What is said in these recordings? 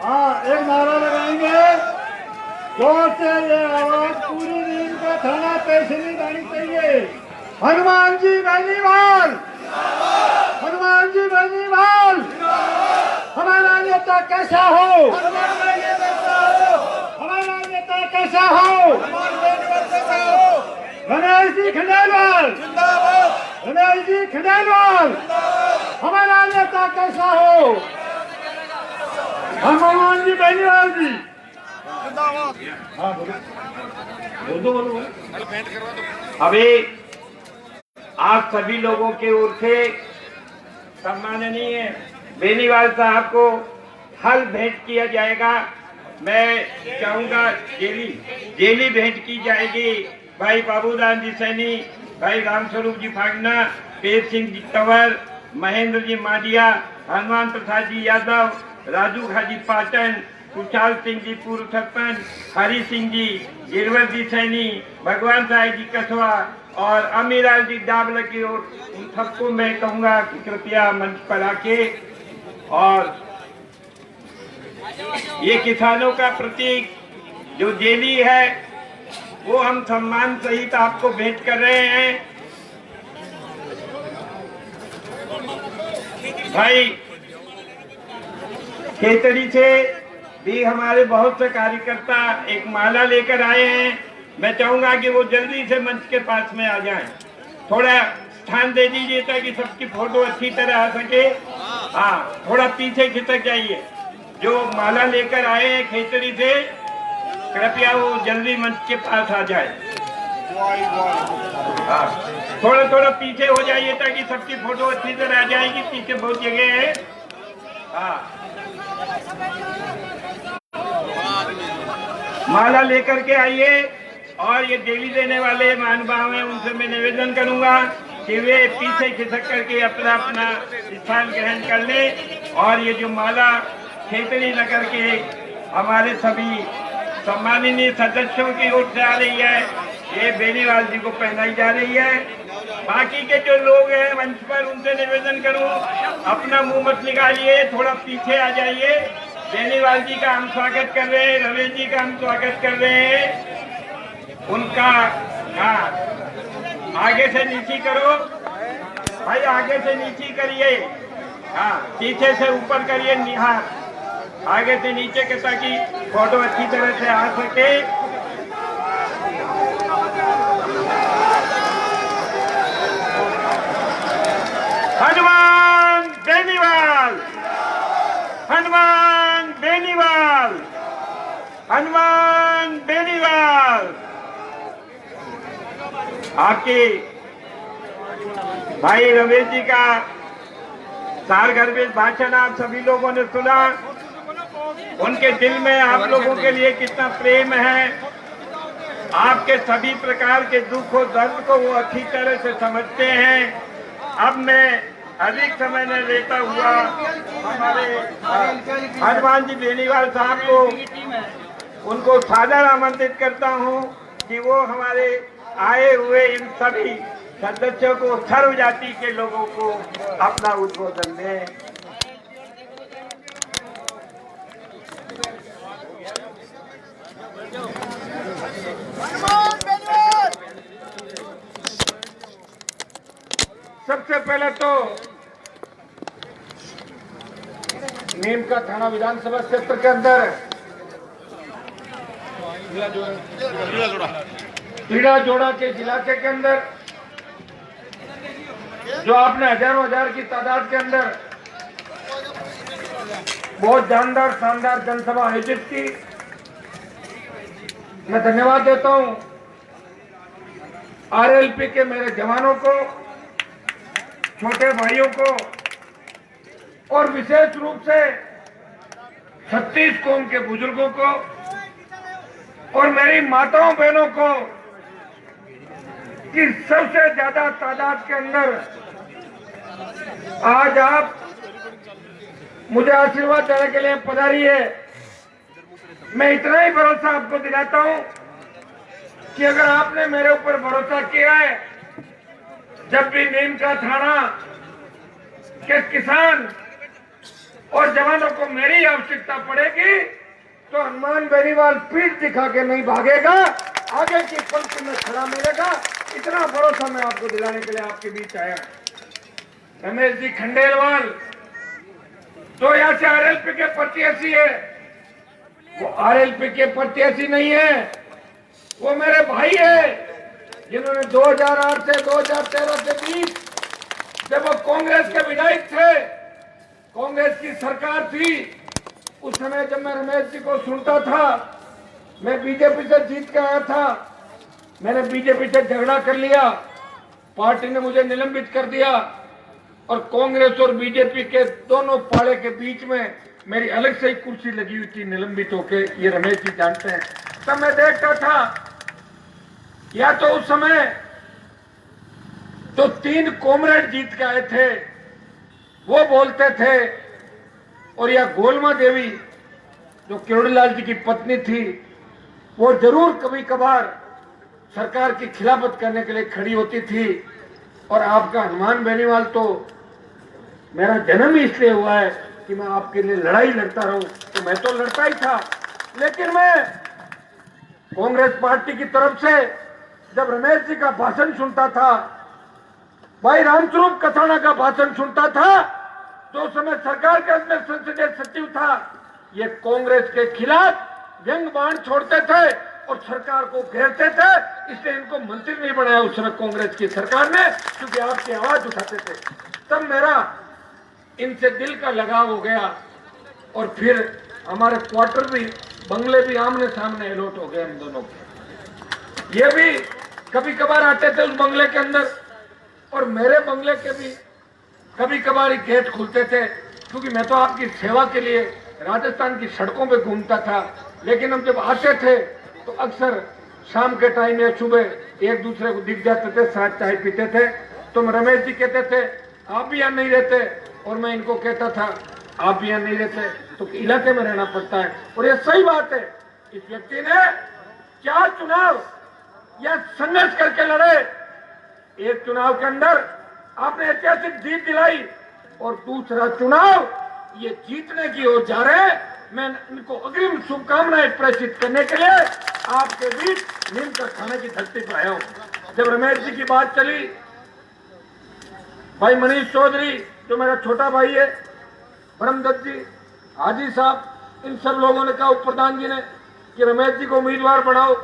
हाँ, एक नारा लगाएंगे जोर से, ये आवाज पूरी नीम का थाना तहसील जानी चाहिए। हनुमान जी बेनीवाल, हनुमान जी बेनीवाल, हमारा नेता कैसा हो, हमारा नेता कैसा हो, गणेश जी खंडेलवाल, गणेश जी खंडेलवाल, हमारा नेता कैसा हो, हनुमान जी बेनीवाल जी। हाँ बोलो। अभी आप सभी लोगों के ओर से सम्माननीय बेनीवाल साहब को फल भेंट किया जाएगा। मैं चाहूंगा जेली भेंट की जाएगी। भाई बाबूदान जी सैनी, भाई रामस्वरूप जी फागना, पेर सिंह जी तंवर, महेंद्र जी माडिया, हनुमान प्रसाद जी यादव, राजू खाजी पाटन, कुशाल सिंह जी पूर्व सरपंच, हरि सिंह जी, गिरवर जी सैनी, भगवान साहब जी कसवा और अमीराल जी डाबल की ओर उन सबको मैं कहूंगा कि कृपया मंच पर आके और ये किसानों का प्रतीक जो जेली है वो हम सम्मान सहित आपको भेंट कर रहे हैं। भाई खेतड़ी से भी हमारे बहुत से कार्यकर्ता एक माला लेकर आए हैं। मैं चाहूंगा कि वो जल्दी से मंच के पास में आ जाएं। थोड़ा स्थान दे दीजिए ताकि सबकी फोटो अच्छी तरह आ सके। हाँ, थोड़ा पीछे खिसक जाइए। जो माला लेकर आए हैं खेतड़ी से, कृपया वो जल्दी मंच के पास आ जाए। हाँ, थोड़ा पीछे हो जाइए ताकि सबकी फोटो अच्छी तरह आ जाएगी। पीछे बहुत जगह है। हाँ, माला लेकर के आइए और ये जेली देने वाले महानुभाव हैं, उनसे मैं निवेदन करूंगा कि वे पीछे खिसक करके अपना अपना स्थान ग्रहण कर ले। और ये जो माला खेतड़ी नगर के हमारे सभी सम्माननीय सदस्यों की ओर से आ रही है, ये बेनीवाल जी को पहनाई जा रही है। बाकी के जो लोग हैं मंच पर, उनसे निवेदन करूं अपना मुंह मत निकालिए, थोड़ा पीछे आ जाइए। बेनीवाल जी का हम स्वागत कर रहे हैं, रमेश जी का हम स्वागत कर रहे हैं। उनका हाँ, आगे से नीचे करो भाई, आगे से नीचे करिए। हाँ, पीछे से ऊपर करिए, हाँ आगे से नीचे के ताकि फोटो अच्छी तरह से आ सके। हनुमान बेनीवाल, हनुमान बेनीवाल, हनुमान बेनीवाल। आपके भाई रमेश जी का सारगर्भित भाषण आप सभी लोगों ने सुना। उनके दिल में आप लोगों के लिए कितना प्रेम है। आपके सभी प्रकार के दुख और दर्द को वो अच्छी तरह से समझते हैं। अब मैं अधिक समय न लेता हुआ हमारे हनुमान जी बेनीवाल साहब को उनको सादर आमंत्रित करता हूं कि वो हमारे आए हुए इन सभी सदस्यों को, सर्व जाति के लोगों को अपना उद्बोधन दें। सबसे पहले तो नीम का थाना विधानसभा क्षेत्र के अंदर पीड़ा जोड़ा के इलाके के अंदर जो आपने हजारों हजार की तादाद के अंदर बहुत जानदार शानदार जनसभा आयोजित की, मैं धन्यवाद देता हूं आरएलपी के मेरे जवानों को, छोटे भाइयों को और विशेष रूप से 36 कौम के बुजुर्गों को और मेरी माताओं बहनों को कि सबसे ज्यादा तादाद के अंदर आज आप मुझे आशीर्वाद देने के लिए पधारी है। मैं इतना ही भरोसा आपको दिलाता हूं कि अगर आपने मेरे ऊपर भरोसा किया है, जब भी नीम का थाना के किसान और जवानों को मेरी आवश्यकता पड़ेगी तो हनुमान बेनीवाल पीठ दिखा के नहीं भागेगा, आगे की पंक्ति में खड़ा मिलेगा। इतना भरोसा मैं आपको दिलाने के लिए आपके बीच आया। रमेश जी खंडेलवाल तो यहाँ से आरएलपी के प्रत्याशी है, वो आरएलपी के प्रत्याशी नहीं है, वो मेरे भाई है जिन्होंने 2008 से 2013 के बीच जब वो कांग्रेस के विधायक थे, कांग्रेस की सरकार थी, उस समय जब मैं रमेश जी को सुनता था, मैं बीजेपी से जीत के आया था, मैंने बीजेपी से झगड़ा कर लिया, पार्टी ने मुझे निलंबित कर दिया और कांग्रेस और बीजेपी के दोनों पाले के बीच में मेरी अलग से ही कुर्सी लगी हुई थी निलंबित होके, ये रमेश जी जानते हैं। तब मैं देखता था या तो उस समय तो 3 कॉमरेड जीत के आए थे वो बोलते थे, और या गोलमा देवी जो किरोड़ीलाल जी की पत्नी थी वो जरूर कभी कभार सरकार की खिलाफत करने के लिए खड़ी होती थी। और आपका हनुमान बेनीवाल तो मेरा जन्म ही इसलिए हुआ है कि मैं आपके लिए लड़ाई लड़ता रहूं, तो मैं तो लड़ता ही था। लेकिन मैं कांग्रेस पार्टी की तरफ से जब रमेश जी का भाषण सुनता था, भाई रामस्वरूप कथाना का भाषण सुनता था, तो उस समय सरकार के अंदर संसदीय सचिव था, ये कांग्रेस के खिलाफ व्यंग बाण छोड़ते थे और सरकार को घेरते थे, इसलिए इनको मंत्री नहीं बनाया उस समय कांग्रेस की सरकार ने, क्योंकि आपकी आवाज उठाते थे। तब मेरा इनसे दिल का लगाव हो गया और फिर हमारे क्वार्टर भी, बंगले भी आमने सामने अलॉट हो गए हम दोनों के। ये भी कभी कभार आते थे उस बंगले के अंदर और मेरे बंगले के भी कभी कभार ही गेट खुलते थे, क्योंकि मैं तो आपकी सेवा के लिए राजस्थान की सड़कों पे घूमता था। लेकिन हम जब आते थे तो अक्सर शाम के टाइम या सुबह एक दूसरे को दिख जाते थे, साथ चाय पीते थे। तो रमेश जी कहते थे आप भी यहाँ नहीं रहते, और मैं इनको कहता था आप भी यहाँ नहीं रहते, तो इलाके में रहना पड़ता है। और ये सही बात है, इस व्यक्ति ने 4 चुनाव या संघर्ष करके लड़े। एक चुनाव के अंदर आपने ऐतिहासिक जीत दिलाई और दूसरा चुनाव ये जीतने की ओर जा रहे हैं। मैं इनको अग्रिम शुभकामनाएं प्रेषित करने के लिए आपके बीच नीम का खाने की धरती पर आया हूं। जब रमेश जी की बात चली, भाई मनीष चौधरी जो मेरा छोटा भाई है, ब्रह्मदत्त जी, हाजी साहब, इन सब लोगों ने कहा, उप प्रधान जी ने, कि रमेश जी को उम्मीदवार बनाओ।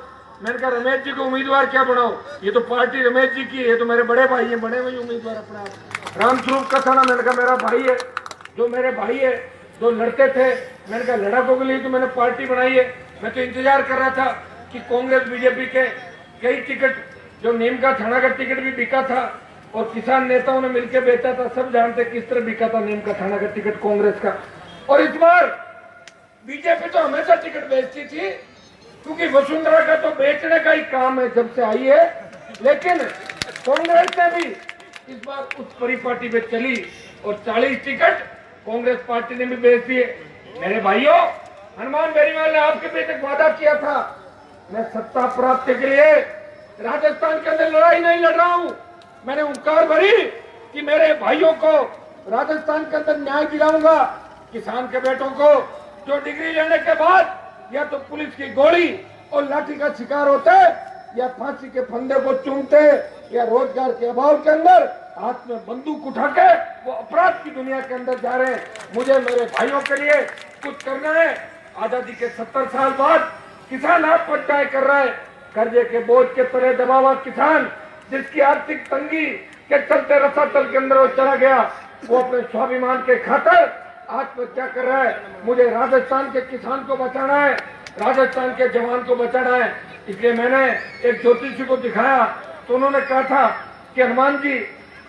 मैंने कहा रमेश जी को उम्मीदवार क्या बनाओ, ये तो पार्टी रमेश जी की है, तो मेरे बड़े भाई हैं, बने हुए उम्मीदवार अपना रामस्वरूप कथाना, मैंने कहा मेरा भाई है, जो मेरे भाई है जो लड़ते थे, मैंने कहा लड़ाकों के लिए तो मैंने पार्टी बनाई है। मैं तो इंतजार कर रहा था कि कांग्रेस बीजेपी के कई टिकट, जो नीम का थाना का टिकट भी बिका था और किसान नेताओं ने मिलकर बेचा था, सब जानते किस तरह बिका था नीम का थाना का टिकट कांग्रेस का। और इस बार बीजेपी तो हमेशा टिकट बेचती थी, क्योंकि वसुंधरा का तो बेचने का ही काम है जब से आई है। लेकिन कांग्रेस ने भी इस बार उस परिपाटी पे चली और 40 टिकट कांग्रेस पार्टी ने भी बेच दिए। मेरे भाइयों, हनुमान बेनीवाल ने आपके बीच एक वादा किया था, मैं सत्ता प्राप्ति के लिए राजस्थान के अंदर लड़ाई नहीं लड़ रहा हूं, मैंने हुंकार भरी कि मेरे भाइयों को राजस्थान के अंदर न्याय दिलाऊंगा। किसान के बेटों को जो डिग्री लेने के बाद या तो पुलिस की गोली और लाठी का शिकार होते, या फांसी के फंदे को चूमते, या रोजगार के अभाव के अंदर हाथ में बंदूक उठा के वो अपराध की दुनिया के अंदर जा रहे हैं। मुझे मेरे भाइयों के लिए कुछ करना है। आजादी के 70 साल बाद किसान आत्महत्याएं कर रहा है, कर्जे के बोझ के तले दबा हुआ किसान, जिसकी आर्थिक तंगी के चलते रसातल के अंदर वो चला गया, वो अपने स्वाभिमान के खातिर आत्महत्या कर रहा है। मुझे राजस्थान के किसान को बचाना है, राजस्थान के जवान को बचाना है। इसलिए मैंने एक ज्योतिषी को दिखाया, तो उन्होंने कहा था कि हनुमान जी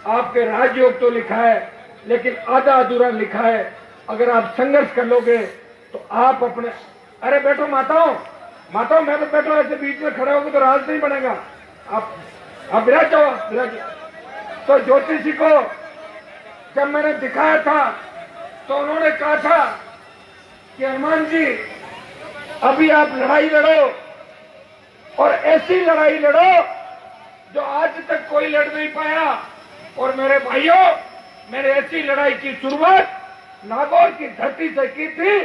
आपके राजयोग तो लिखा है, लेकिन आधा अधूरा लिखा है। अगर आप संघर्ष कर लोगे तो आप अपने, अरे बैठो माताओं, माताओं मैं तो बैठो, ऐसे बीच में खड़े होगे तो राज नहीं बनेगा। आप विराज जाओ, विराज। तो ज्योतिषी को जब मैंने दिखाया था तो उन्होंने कहा था कि हनुमान जी अभी आप लड़ाई लड़ो और ऐसी लड़ाई लड़ो जो आज तक कोई लड़ नहीं पाया। और मेरे भाइयों, मैंने ऐसी लड़ाई की शुरुआत नागौर की धरती से की थी,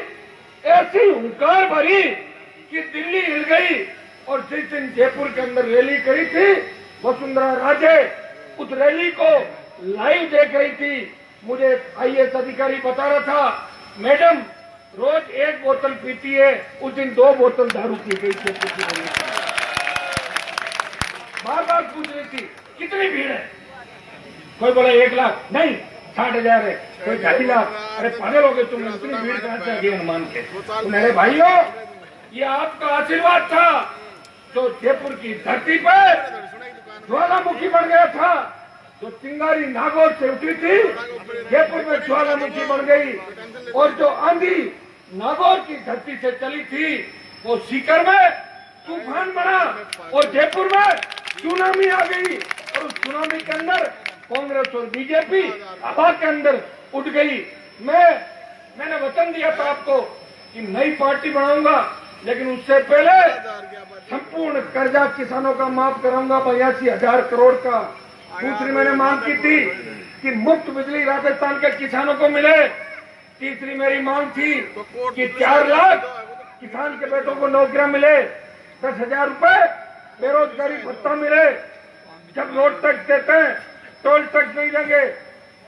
ऐसी हुंकार भरी कि दिल्ली हिल गई। और जिस दिन जयपुर के अंदर रैली करी थी, वसुंधरा राजे उस रैली को लाइव देख रही थी। मुझे आईएएस अधिकारी बता रहा था, मैडम रोज 1 बोतल पीती है, उस दिन 2 बोतल दारू पी गई थी। बार बार पूछ रही थी कितनी भीड़ है, कोई बोला 1 लाख, नहीं 60,000 है, कोई 2.5 लाख। अरे पागल हो गए तुम, इतनी भीड़ कहां से आ गई हनुमान के? तो मेरे भाइयों, ये आपका आशीर्वाद था जो जयपुर की धरती पर ज्वालामुखी बन गया था। जो चिंगारी नागौर से उठी थी, जयपुर में ज्वालामुखी बन गई। और जो आंधी नागौर की धरती से चली थी, वो सीकर में तूफान बना और जयपुर में सुनामी आ गई। और उस सुनामी के अंदर कांग्रेस और बीजेपी हवा के अंदर उठ गई। मैंने वचन दिया था आपको कि नई पार्टी बनाऊंगा, लेकिन उससे पहले संपूर्ण कर्जा किसानों का माफ कराऊंगा 82,000 करोड़ का। दूसरी मैंने मांग की थी कि मुफ्त बिजली राजस्थान के किसानों को मिले। तीसरी मेरी मांग थी कि 4 लाख किसान के बेटों को नौकरियां मिले, 10,000 रुपए बेरोजगारी भत्ता मिले। जब रोड टैक्स देते हैं, टोल टैक्स नहीं देंगे,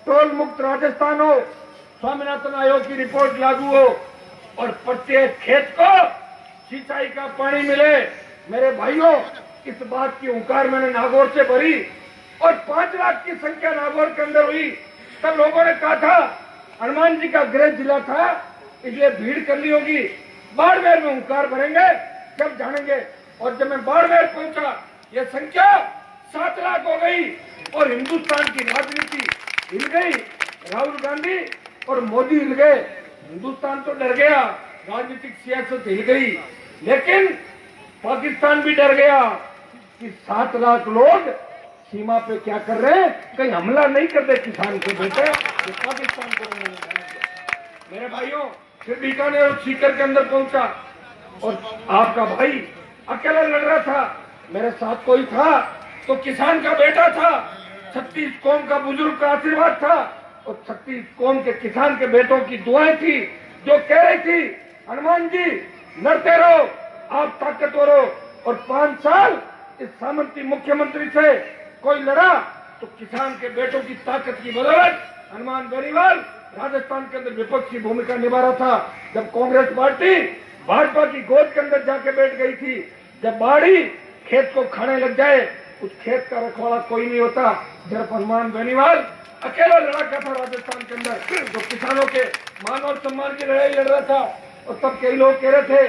टोल मुक्त राजस्थान हो, स्वामीनाथन आयोग की रिपोर्ट लागू हो और प्रत्येक खेत को सिंचाई का पानी मिले। मेरे भाइयों, इस बात की हुंकार मैंने नागौर से भरी और 5 लाख की संख्या नागौर के अंदर हुई। तब लोगों ने कहा था हनुमान जी का गृह जिला था, इसलिए भीड़ कर ली होगी, बाड़मेर में हुंकार भरेंगे जब जानेंगे। और जब मैं बाड़मेर पहुंचा, यह संख्या 7 लाख हो गई और हिंदुस्तान की राजनीति हिल गई। राहुल गांधी और मोदी हिल गए, हिंदुस्तान तो डर गया, राजनीतिक सियासत हिल गई। लेकिन पाकिस्तान भी डर गया कि 7 लाख लोग सीमा पे क्या कर रहे हैं, कहीं हमला नहीं कर दे किसान के बेटे, ये पाकिस्तान को नहीं जाने। मेरे भाइयों, फिर बीकानेर और सीकर के अंदर पहुंचा और आपका भाई अकेला लड़ रहा था, मेरे साथ कोई था तो किसान का बेटा था, 36 कौम का बुजुर्ग का आशीर्वाद था और 36 कौम के किसान के बेटों की दुआएं थी, जो कह रही थी हनुमान जी लड़ते रहो, आप ताकतवर हो। और 5 साल इस सामंती मुख्यमंत्री से कोई लड़ा तो किसान के बेटों की ताकत की बदौलत हनुमान बेनीवाल राजस्थान के अंदर विपक्षी भूमिका निभा रहा था। जब कांग्रेस पार्टी भाजपा की गोद के अंदर जाके बैठ गई थी, जब बाढ़ी खेत को खाने लग जाए, उस खेत का रखवाला कोई नहीं होता, सिर्फ हनुमान बेनीवाल अकेला लड़ा क्या था राजस्थान के अंदर, जो किसानों के मान और सम्मान की लड़ाई लड़ रहा था। और तब कई लोग कह रहे थे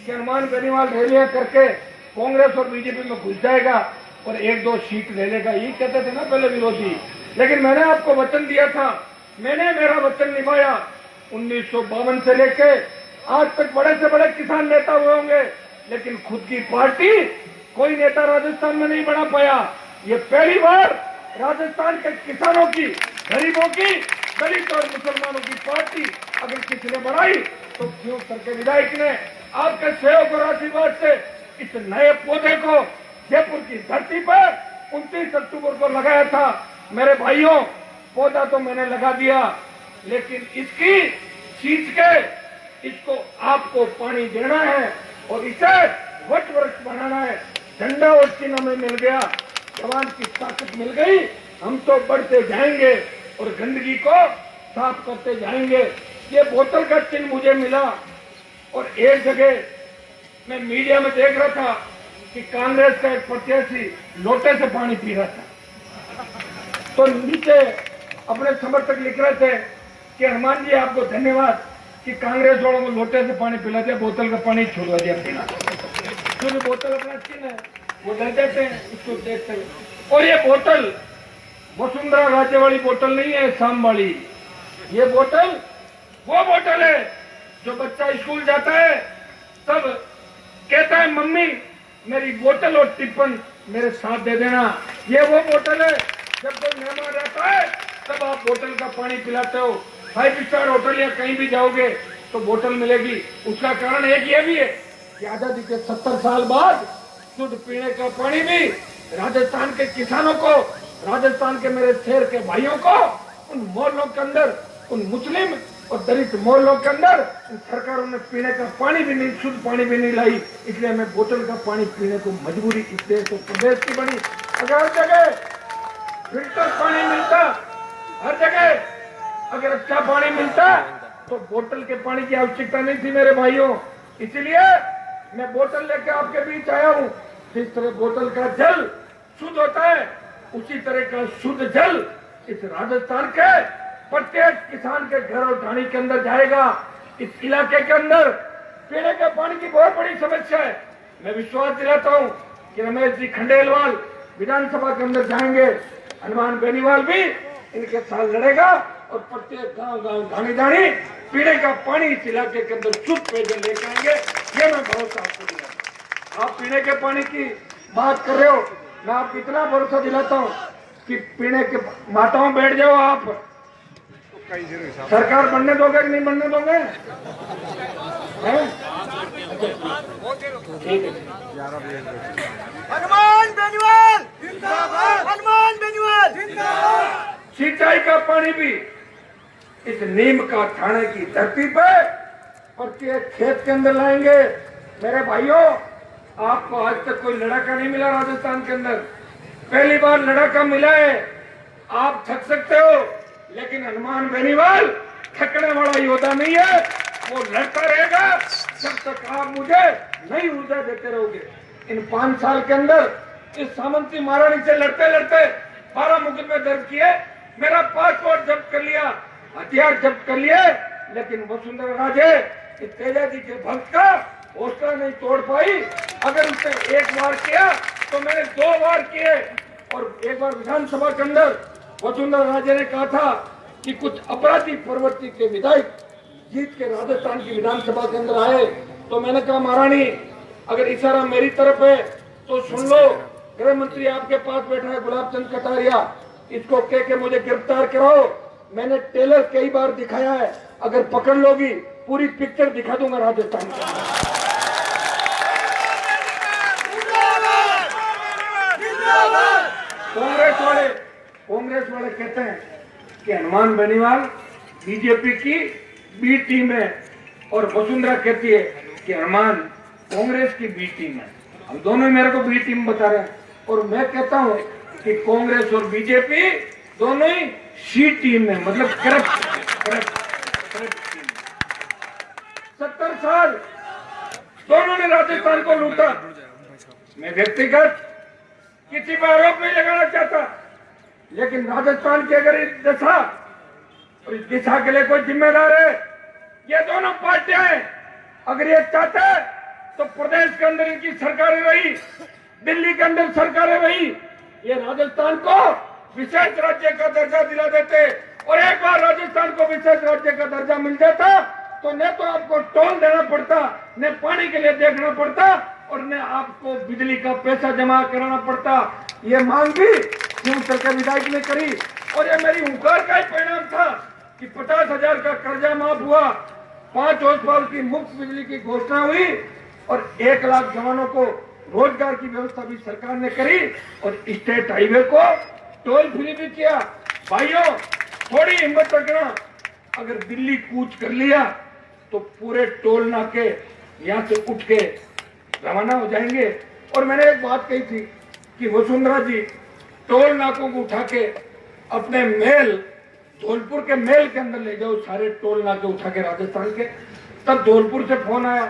कि हनुमान बेनीवाल रैलियां करके कांग्रेस और बीजेपी में घुस जाएगा और 1-2 सीट ले लेगा, यही कहते थे ना पहले विरोधी। लेकिन मैंने आपको वचन दिया था, मैंने मेरा वचन निभाया। 1952 से लेके आज तक बड़े से बड़े किसान नेता हुए होंगे, लेकिन खुद की पार्टी कोई नेता राजस्थान में नहीं बना पाया। ये पहली बार राजस्थान के किसानों की, गरीबों की, दलित और मुसलमानों की पार्टी अगर किसी ने बनाई तो क्यों सर के विधायक ने आपके सहयोग और आशीर्वाद से इस नए पौधे को जयपुर की धरती पर 29 अक्टूबर को लगाया था। मेरे भाइयों, पौधा तो मैंने लगा दिया, लेकिन इसकी सींच के इसको आपको पानी देना है और इसे वट वृक्ष बनाना है। झंडा और चिन्ह हमें मिल गया, जवान की ताकत मिल गई, हम तो बढ़ते जाएंगे और गंदगी को साफ करते जाएंगे। ये बोतल का चिन्ह मुझे मिला और एक जगह मैं मीडिया में देख रहा था कि कांग्रेस का एक प्रत्याशी लोटे से पानी पी रहा था, तो नीचे अपने समर्थक लिख रहे थे कि हनुमान जी आपको धन्यवाद कि कांग्रेस वालों को लोटे से पानी पिला दिया, बोतल का पानी छुड़वा दिया पीना। जो बोतल अपना चिन्ह है वो डर जाते हैं इसको देखते हुए। और ये बोतल वसुंधरा राजे वाली बोतल नहीं है, शाम वाली। ये बोतल वो बोतल है जो बच्चा स्कूल जाता है तब कहता है मम्मी मेरी बोतल और टिफिन मेरे साथ दे देना। ये वो बोतल है जब कोई मेहमान आता है तब आप बोतल का पानी पिलाते हो। 5 स्टार होटल या कहीं भी जाओगे तो बोतल मिलेगी। उसका कारण एक ये भी है कि आजादी के 70 साल बाद शुद्ध पीने का पानी भी राजस्थान के किसानों को, राजस्थान के मेरे शहर के भाइयों को, उन मोहल्लों के अंदर उन मुस्लिम और दलित मोहल्लों के अंदर सरकारों ने पीने का पानी भी नहीं, शुद्ध पानी भी नहीं लाई, इसलिए हमें बोतल का पानी पीने को मजबूरी इस देश और प्रदेश की बनी। अगर हर जगह फिल्टर पानी मिलता, हर जगह अगर अच्छा पानी मिलता तो बोतल के पानी की आवश्यकता नहीं थी मेरे भाइयों। इसलिए मैं बोतल लेकर आपके बीच आया हूँ। जिस तरह बोतल का जल शुद्ध होता है, उसी तरह का शुद्ध जल इस राजस्थान के प्रत्येक किसान के घर और ढाणी के अंदर जाएगा। इस इलाके के अंदर पीने के पानी की बहुत बड़ी समस्या है। मैं विश्वास दिलाता हूँ कि रमेश जी खंडेलवाल विधानसभा के अंदर जाएंगे, हनुमान बेनीवाल भी इनके साथ लड़ेगा और प्रत्येक गांव गांव ढाणी ढाणी पीने का पानी इस इलाके के अंदर शुद्ध पेयजल लेकर आएंगे। ये मैं भरोसा आपको दिलाता हूं। आप पीने के पानी की बात कर रहे हो, मैं आपको इतना भरोसा दिलाता हूँ कि पीने के माताओं बैठ जाओ। आप सरकार बनने दोगे कि नहीं बनने दोगे? हनुमान बेनीवाल जिंदाबाद, हनुमान बेनीवाल जिंदाबाद। सिंचाई का पानी भी इस नीम का थाने की धरती पे प्रत्येक खेत के अंदर लाएंगे। मेरे भाइयों, आपको आज तक कोई लड़ाका नहीं मिला राजस्थान के अंदर, पहली बार लड़ाका मिला है। आप थक सकते हो, लेकिन हनुमान बेनीवाल थकने वाला योद्धा नहीं है। वो लड़ता रहेगा जब तक आप मुझे नई ऊर्जा देते रहोगे। इन 5 साल के अंदर इस सामंती महारानी से लड़ते लड़ते 12 मुकदमे दर्ज किए, मेरा पासपोर्ट जब्त कर लिया, हथियार जब्त कर लिए, लेकिन वसुंधरा राजे इस तेजा जी के भक्त का हौसला नहीं तोड़ पाई। अगर उसने एक बार किया तो मैंने 2 बार किए। और एक बार विधानसभा के अंदर वसुंधरा राजे ने कहा था कि कुछ अपराधी प्रवृत्ति के विधायक जीत के राजस्थान की विधानसभा के अंदर आए, तो मैंने कहा महारानी अगर इशारा मेरी तरफ है तो सुन लो, गृह मंत्री आपके पास बैठा है गुलाब चंद कटारिया, इसको कह के मुझे गिरफ्तार कराओ। मैंने टेलर कई बार दिखाया है, अगर पकड़ लोगी पूरी पिक्चर दिखा दूंगा राजस्थान की। कांग्रेस वाले कहते हैं कि हनुमान बेनीवाल बीजेपी की बी टीम है और वसुंधरा कहती है कि हनुमान कांग्रेस की बी टीम है। हम दोनों मेरे को बी टीम बता रहे हैं और मैं कहता हूं कि कांग्रेस और बीजेपी दोनों ही सी टीम है, मतलब करप्ट टीम। 70 साल दोनों ने राजस्थान को लूटा। मैं व्यक्तिगत किसी पर आरोप नहीं लगाना चाहता, लेकिन राजस्थान की अगर इस दशा और इस दिशा के लिए कोई जिम्मेदार है, ये दोनों पार्टियां हैं। अगर ये चाहते तो प्रदेश के अंदर इनकी सरकारें रही, दिल्ली के अंदर सरकारें रही, ये राजस्थान को विशेष राज्य का दर्जा दिला देते। और एक बार राजस्थान को विशेष राज्य का दर्जा मिल जाता तो न तो आपको टोल देना पड़ता, न पानी के लिए देखना पड़ता और न आपको बिजली का पैसा जमा कराना पड़ता। ये मांग भी शिवसर के विधायक ने करी और ये मेरी हुंकार का ही परिणाम था कि 50,000 का कर्जा माफ हुआ, 5 हॉर्स पावर की मुफ्त बिजली की घोषणा हुई और 1 लाख जवानों को रोजगार की व्यवस्था भी सरकार ने करी और स्टेट हाईवे को टोल फ्री भी किया। भाइयों, थोड़ी हिम्मत रखना, अगर दिल्ली कूच कर लिया तो पूरे टोल नाके यहाँ से उठ के रवाना हो जाएंगे। और मैंने एक बात कही थी कि वसुंधरा जी टोल नाकों को उठा के अपने मेल धौलपुर के मेल के अंदर ले जाओ, सारे टोल नाके उठा के राजस्थान के। तब धौलपुर से फोन आया,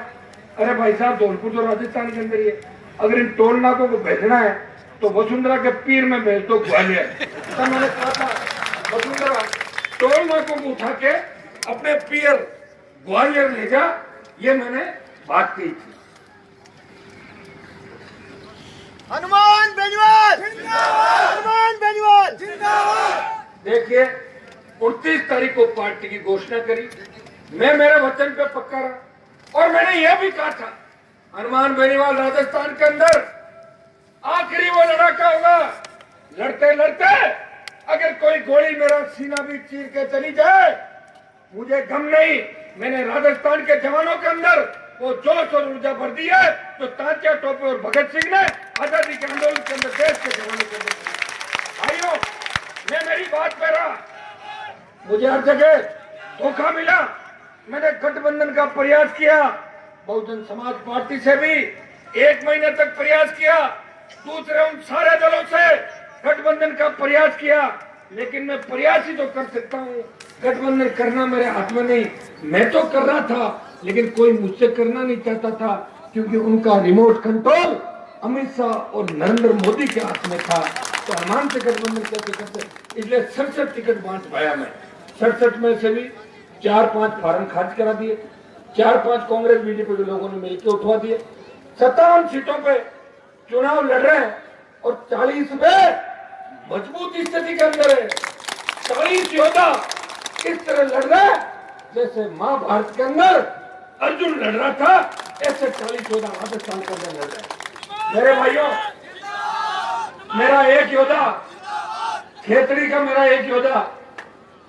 अरे भाई साहब धौलपुर तो राजस्थान के अंदर ही है, अगर इन टोल नाकों को भेजना है तो वसुंधरा के पीर में भेज दो ग्वालियर। तब मैंने कहा था वसुंधरा टोल नाकों को उठा के अपने पीर ग्वालियर ले जा, ये मैंने बात की थी। हनुमान बेनीवाल जिंदाबाद, हनुमान बेनीवाल जिंदाबाद। देखिए 29 तारीख को पार्टी की घोषणा करी, मैं मेरे वचन पे पक्का रहा और मैंने यह भी कहा था हनुमान बेनीवाल राजस्थान के अंदर आखिरी वो लड़ाका होगा। लड़ते लड़ते अगर कोई गोली मेरा सीना भी चीर के चली जाए मुझे गम नहीं। मैंने राजस्थान के जवानों के अंदर वो जोश और ऊर्जा भर दी है तो तात्या टोपे और भगत सिंह ने आजादी के आंदोलन के अंदर देश के जवानों के अंदर। भाइयों, मैं मेरी बात पे रहा, मुझे हर जगह धोखा मिला। मैंने गठबंधन का प्रयास किया, बहुजन समाज पार्टी से भी 1 महीने तक प्रयास किया, दूसरे उन सारे दलों से गठबंधन का प्रयास किया, लेकिन मैं प्रयास ही तो कर सकता हूँ, गठबंधन करना मेरे हाथ में नहीं। मैं तो कर रहा था, लेकिन कोई मुझसे करना नहीं चाहता था, क्योंकि उनका रिमोट कंट्रोल अमित शाह और नरेंद्र मोदी के हाथ में था। तो हनुमान से गठबंधन कैसे करते, इसलिए 67 टिकट बांट पाया मैं। 67 में से भी 4-5 फार्म खारिज करा दिए, 4-5 कांग्रेस बीजेपी के लोगों ने मिलकर उठवा दिए। 57 सीटों पे चुनाव लड़ रहे हैं और 40 पे मजबूत स्थिति के अंदर है। 40 योद्धा इस तरह लड़ रहे हैं जैसे महाभारत के अंदर अर्जुन लड़ रहा था, ऐसे 40 योद्धा राजस्थान के अंदर लड़ रहे हैं। मेरे भाइयों, मेरा एक योद्धा खेतड़ी का, मेरा एक योद्धा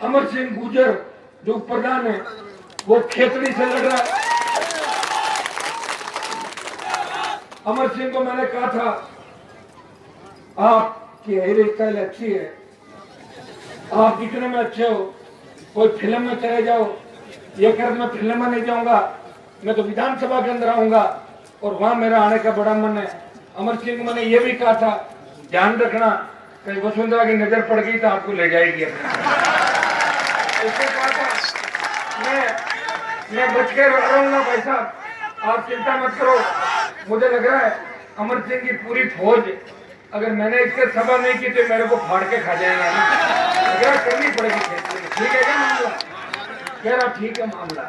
अमर सिंह गुर्जर जो प्रधान है, वो खेतड़ी से लड़ रहा है। अमर सिंह को मैंने कहा था, आपकी हेयर स्टाइल अच्छी है, आप दिखने में अच्छे हो, कोई फिल्म में चले जाओ। ये कर मैं फिल्म में नहीं जाऊंगा, मैं तो विधानसभा के अंदर आऊंगा और वहां मेरा आने का बड़ा मन है। अमर सिंह को मैंने ये भी कहा था, ध्यान रखना कहीं वसुंधरा की नजर पड़ गई तो आपको ले जाएगी। ऐसे कहा था, मैं बच के रहूंगा भाई साहब, आप चिंता मत करो। मुझे लग रहा है अमर सिंह की पूरी फौज, अगर मैंने इसके सभा नहीं की तो मेरे को फाड़ के खा जाएंगे। करनी पड़ेगी, ठीक है क्या मामला? कह रहा ठीक है मामला।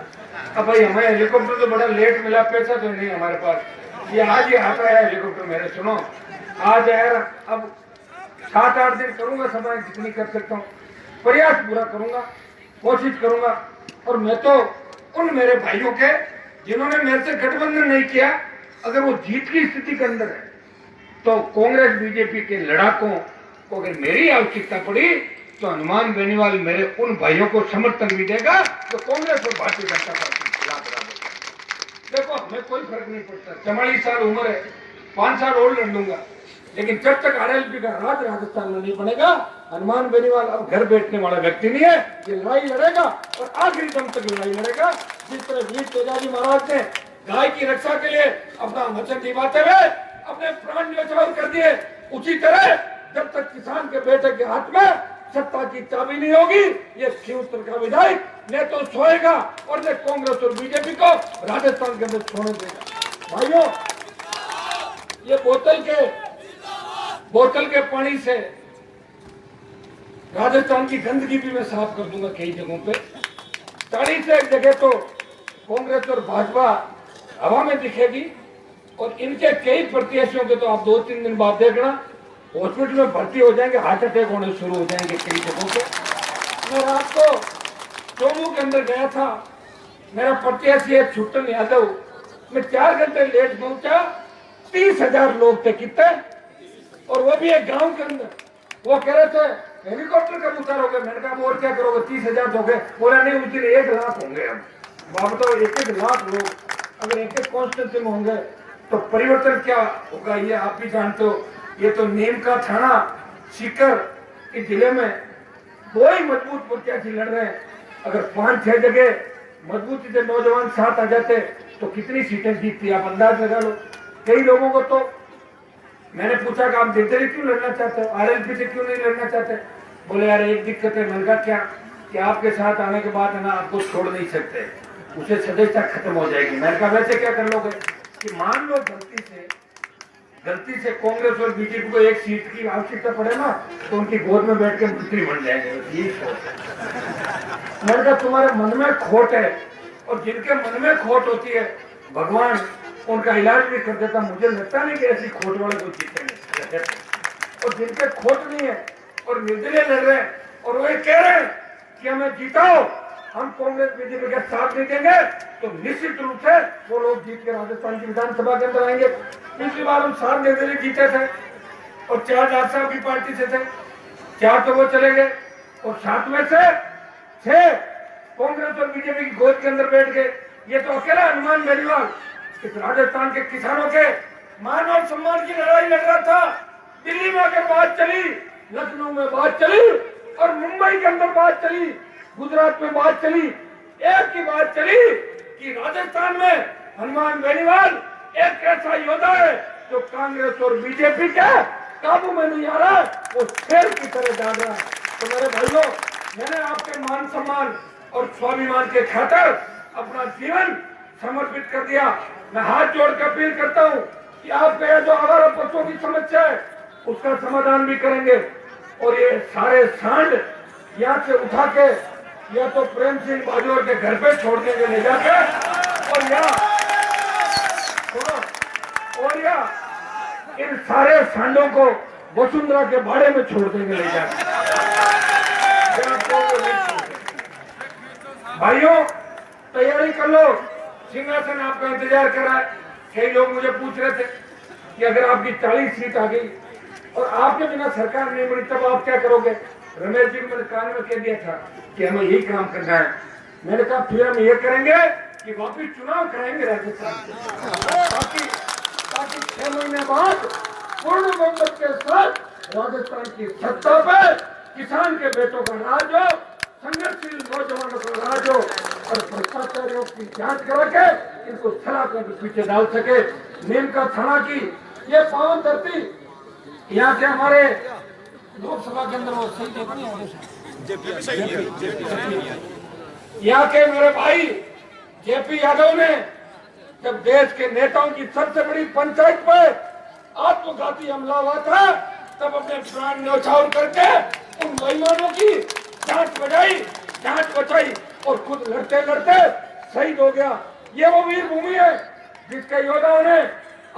अब भाई हमें हेलीकॉप्टर तो बड़ा लेट मिला, पैसा तो नहीं हमारे पास, ये आज ही आता है हेलीकॉप्टर मेरे। सुनो, आज यार अब 7-8 दिन करूंगा सभा, जितनी कर सकता हूँ, प्रयास पूरा करूंगा, कोशिश करूंगा। और मैं तो उन मेरे भाइयों के जिन्होंने मेरे से गठबंधन नहीं किया, अगर वो जीत की स्थिति के अंदर है तो कांग्रेस बीजेपी के लड़ाकों को अगर मेरी आवश्यकता पड़ी तो हनुमान बेनीवाल मेरे उन भाइयों को समर्थन भी देगा तो कांग्रेस और भारतीय जनता पार्टी के खिलाफ बराबर। देखो हमें कोई फर्क नहीं पड़ता, 44 साल उम्र है, 5 साल और लड़ लूंगा, लेकिन जब तक आरएलपी का राज राजस्थान में नहीं बनेगा, हनुमान बेनीवाल अब घर बैठने वाला व्यक्ति नहीं है। ये लड़ाई लड़ेगा और आखिरी दम तक लड़ाई लड़ेगा। जिस तरह वीर तेजाजी महाराज ने गाय की रक्षा के लिए अपना वचन निभाते हुए अपने प्राण न्यौछावर कर दिए, उसी तरह जब तक किसान के बेटे के हाथ में सत्ता की चाबी नहीं होगी, ये शिवपुर का विधायक न तो सोएगा और न कांग्रेस और बीजेपी को राजस्थान के अंदर छोड़ने देगा। भाइयों, ये बोतल के पानी से राजस्थान की गंदगी भी मैं साफ कर दूंगा कई जगहों पे। 40 एक जगह तो कांग्रेस और भाजपा हवा में दिखेगी और इनके कई प्रत्याशियों के तो आप 2-3 दिन बाद देखना हॉस्पिटल में भर्ती हो जाएंगे, हार्ट अटैक होने शुरू हो जाएंगे कई जगहों पे। मैं रात को चोमू के अंदर गया था, मेरा प्रत्याशी है छुट्टन यादव, मैं 4 घंटे लेट पहुंचा, 30,000 लोग थे कितने, और वो भी एक गांव के अंदर। वो कह रहे थे हेलीकॉप्टर कब उतारोगे, मैंने कहा और क्या करोगे, 30,000 दोगे? बोला नहीं, उस दिन 1 लाख होंगे। हम बाबा तो 1-1 लाख लोग अगर एक कॉन्स्टिट्यूंसी में होंगे तो परिवर्तन क्या होगा ये आप भी जानते हो। ये तो नीम का थाना सीकर के जिले में 2 ही मजबूत प्रत्याशी लड़ रहे हैं। अगर 5-6 जगह मजबूती से नौजवान साथ आ जाते तो कितनी सीटें जीतती, आप अंदाज लगा लो। कई लोगों को तो मैंने पूछा कि आप निर्दलीय क्यों लड़ना चाहते हो, आरएलपी से क्यों नहीं लड़ना चाहते? बोले यार एक दिक्कत है। मैंने कहा क्या? कि आपके साथ आने के बाद है ना, आपको छोड़ नहीं सकते, उसे सदस्यता खत्म हो जाएगी। मैंने कहा वैसे क्या कर लोगे? कि मान लो गलती से कांग्रेस और बीजेपी को एक सीट की आवश्यकता पड़े ना, तो उनकी गोद में बैठ के मंत्री बन जाएंगे। मैंने कहा तुम्हारे मन में खोट है, और जिनके मन में खोट होती है भगवान उनका इलाज भी कर देता। मुझे लगता नहीं कि ऐसी खोट वाले को जीतेंगे, और जिनके खोट नहीं है और निर्दलीय लड़ रहे हैं और वो कह रहे हैं कि हमें जिताओ, हम कांग्रेस बीजेपी के साथ नहीं देंगे, तो निश्चित रूप से वो लोग जीत के राजस्थान की विधानसभा के अंदर आएंगे। पिछली बार हम 7 निर्दलीय जीते थे और 4 डॉक्टर साहब की पार्टी से थे, 4 तो वो चले गए और 7 में से 6 कांग्रेस और बीजेपी की गोद के अंदर बैठ गए। ये तो अकेला हनुमान बेनीवाल इस राजस्थान के किसानों के मान और सम्मान की लड़ाई लड़ रहा था। दिल्ली में अगर बात चली, लखनऊ में बात चली और मुंबई के अंदर बात चली, गुजरात में बात चली, एक ही बात चली कि राजस्थान में हनुमान बेनीवाल एक ऐसा योद्धा है जो कांग्रेस और बीजेपी के काबू में नहीं आ रहा, वो शेर की तरह डाल रहा है। तो मेरे भाइयों, मैंने आपके मान सम्मान और स्वाभिमान के खातिर अपना जीवन समर्पित कर दिया। मैं हाथ जोड़ कर अपील करता हूँ कि आपके जो आवारा पशुओं की समस्या है उसका समाधान भी करेंगे, और ये सारे सांड यहाँ से उठा के या तो प्रेम सिंह बाजोर के घर पे छोड़ देंगे ले जाके, और या इन सारे सांडों को वसुंधरा के बाड़े में छोड़ देंगे ले जाके। भाइयों, तैयारी कर लो, सिंहासन आपका इंतजार कर रहा है। कई लोग मुझे पूछ रहे थे कि अगर आपकी 40 सीट आ गई और आपके बिना सरकार नहीं बनी तब आप क्या करोगे। रमेश जी को मैंने कान में कह दिया था कि हमें यही काम करना है। मैंने कहा फिर हम ये करेंगे कि वापिस चुनाव कराएंगे राजस्थान के, ताकि 6 महीने बाद पूर्ण बहुमत के साथ राजस्थान की सत्ता पर किसान के बेटों का राज हो, संघर्षशील नौजवानों का राज हो, और भ्रष्टाचारियों की जांच करा के इनको सलाखों के पीछे डाल सके। नीम का थाना की ये पावन धरती, यहाँ के हमारे लोकसभा के अंदर वो सही यहाँ के मेरे भाई जेपी यादव ने जब देश के नेताओं की सबसे बड़ी पंचायत पर आत्मघाती हमला हुआ था तब अपने प्राण न्यौछावर करके उन बेईमानों की जांच बचाई और खुद लड़ते लड़ते शहीद हो गया। ये वो वीर भूमि है जिसके योद्धाओं ने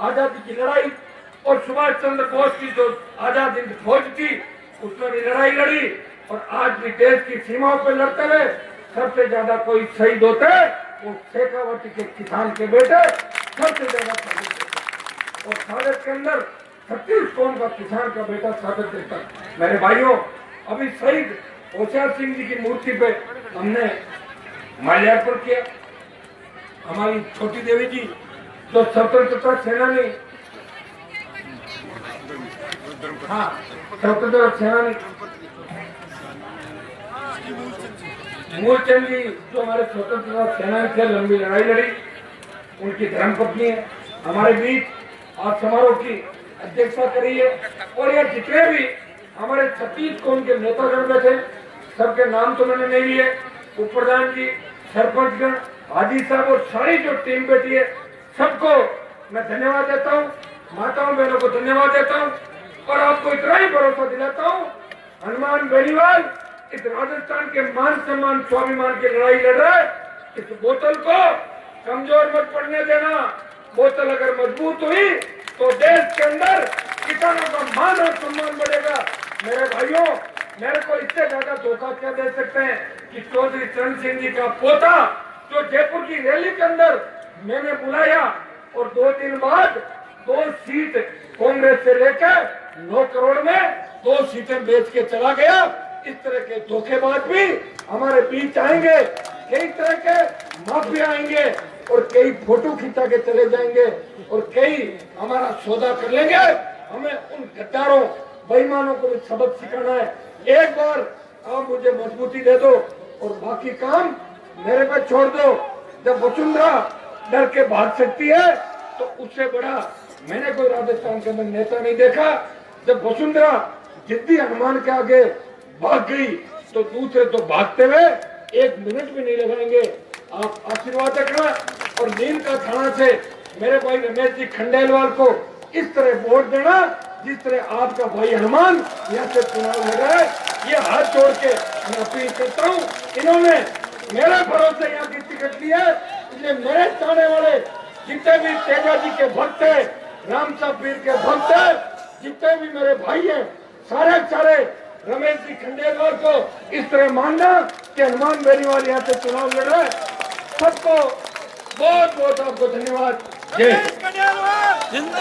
आजादी की लड़ाई और सुभाष चंद्र बोस की जो आजादी की फौज थी उसमें भी लड़ाई लड़ी, और आज भी देश की सीमाओं पर लड़ते हुए सबसे ज्यादा कोई शहीद होते वो शेखावटी के किसान के बेटे सबसे ज्यादा शहीद होते, और सागर के अंदर 36 कौम का किसान का बेटा साबित देता। मेरे भाइयों, अभी शहीद होशियार सिंह जी की मूर्ति पे हमने माल्यार्पण किया। हमारी छोटी देवी जी जो स्वतंत्रता सेनानी, स्वतंत्रता सेनानी मूलचंद जी जो हमारे स्वतंत्रता सेनानी से लंबी लड़ाई लड़ी, उनकी धर्मपत्नी है हमारे बीच आज समारोह की अध्यक्षता करी है। और ये जितने भी हमारे 36 कौम के नेतागण में थे सबके नाम तो मैंने नहीं लिए, उप प्रधान जी, सरपंचगण, हाजी साहब और सारी जो टीम बैठी है सबको मैं धन्यवाद देता हूँ। माताओं बहनों को धन्यवाद देता हूँ, और आपको इतना ही भरोसा दिलाता हूँ, हनुमान बेनीवाल इस राजस्थान के मान सम्मान स्वाभिमान की लड़ाई लड़ रहा है। इस बोतल को कमजोर मत पड़ने देना। बोतल अगर मजबूत हुई तो देश के अंदर किसानों का मान और सम्मान बढ़ेगा। मेरे भाइयों, मेरे को इससे ज्यादा धोखा क्या दे सकते हैं कि चौधरी चरण सिंह जी का पोता जो जयपुर की रैली के अंदर मैंने बुलाया और 2 दिन बाद 2 सीट कांग्रेस से लेकर 9 करोड़ में 2 सीटें बेच के चला गया। इस तरह के धोखेबाज भी हमारे बीच आएंगे, कई तरह के माफिया आएंगे और कई फोटो खिंचा के चले जाएंगे और कई हमारा सौदा कर लेंगे। हमें उन गद्दारों बेईमानों को भी सबक सिखाना है। एक बार आप मुझे मजबूती दे दो और बाकी काम मेरे पे छोड़ दो। जब वसुंधरा डर के भाग सकती है तो उससे बड़ा मैंने कोई राजस्थान के अंदर नेता नहीं देखा। जब वसुंधरा जिद्दी हनुमान के आगे भाग गई तो दूसरे तो भागते हुए 1 मिनट भी नहीं लगाएंगे। आप आशीर्वाद रखना और नीम का थाना से मेरे भाई रमेश जी खंडेलवाल को इस तरह वोट देना जिस तरह आपका भाई हनुमान यहाँ से चुनाव लड़ा है। ये हाथ जोड़ के मैं अपील करता हूँ। इन्होंने मेरे भरोसे यहाँ की टिकट ली है, इसलिए मेरे चाहने वाले जितने भी तेजा जी के भक्त है, राम साहब पीर के भक्त है, जितने भी मेरे भाई हैं, सारे रमेश जी खंडेलवाल को इस तरह मानना कि हनुमान बेनीवाल यहाँ से चुनाव लड़ रहा है। सबको बहुत बहुत आपको धन्यवाद। जय हिंद।